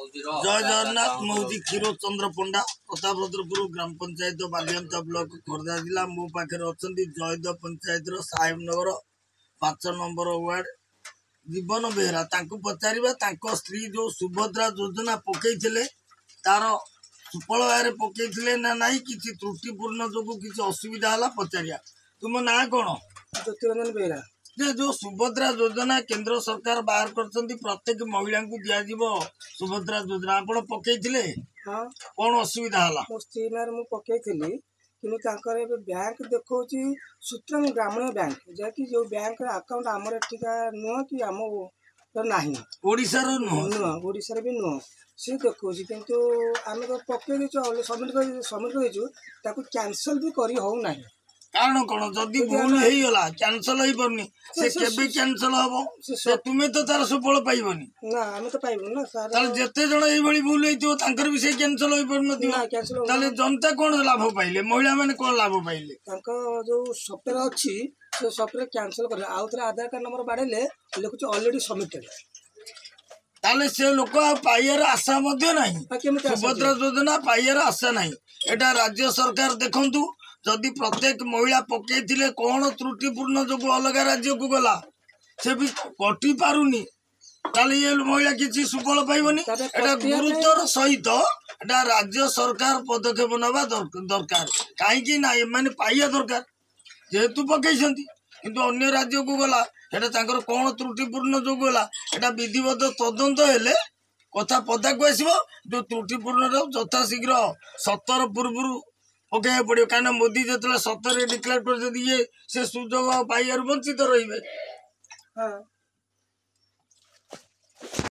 जय जगन्नाथ मौजी क्षीरोद चंद्र पंडा प्रतापरुद्रपुर ग्राम पंचायत बालियंता ब्लॉक खोर्धा जिला मो पाखे अच्छा जयदेव पंचायत साहेब नगर 5 नंबर वार्ड जीवन बेहरा पचार स्त्री जो सुभद्रा योजना पकईले तार सुफल भाव पकईले ना नहीं कि त्रुटिपूर्ण जो किसी असुविधा है पचारिया तुम ना कौन ज्योतिरंजन बेहरा जो सुभद्रा योजना केंद्र सरकार बाहर कर प्रत्येक महिला को दिज्व सुभद्रा योजना आप पकईले हाँ कौन असुविधा है मो स्त्री ना पकई कि बैंक देखा सूत्रम ग्रामीण बैंक जैकि जो बैंक अकाउंट आमर एठिका नुह कि आम ना नुह ओडिशार भी नुह सी देखा किंतु आम तो पकई देचु सबमिट कर कैंसल भी करी हो ना कारण कौन जदि भूल होगा कैंसल हो पारनी से केबे कैंसल हम से तुम्हें तो तार सुफल पाइबनी ना आम तो पाइबू ना ताले जेते जण एई भली भूल होइतो तांकर भी से कैंसल हो पारनथियो ताले जनता कोन लाभ पाइले महिला माने कोन लाभ पाइले तांको जो सॉफ्टवेयर अछि से सॉफ्टवेयर कैंसल कर आउ थरे आधार कार्ड नंबर बाडेले लिखुछ ऑलरेडी सबमिटेड ताले से लोक पाइयार आशा मध्य नहीं सुभद्रा योजना पाइयार आशा नहीं एटा राज्य सरकार देखंतु जदि प्रत्येक महिला पकईले कौन त्रुटिपूर्ण जो अलग राज्य को गला से भी कटि पारुनी ये महिला किसी सुफल पाइबनी एटा गुरुतर सहित एटा राज्य सरकार पदक्षेप नवा दरकार कहीं ना एमाने पाइया दरकार जेहेतु पकईछंती किंतु अन्य राज्य को गला एटा तांकर कौन त्रुटिपूर्ण जो गला एटा विधिवत तदंत हेले कथा पदा को आसीबो जो त्रुटिपूर्ण यथा शीघ्र 17 पूर्व पकड़ा पड़ो कहीं मोदी जो 17 डिक्लेयर कर ये से सुजोग पाइबार वंचित रही।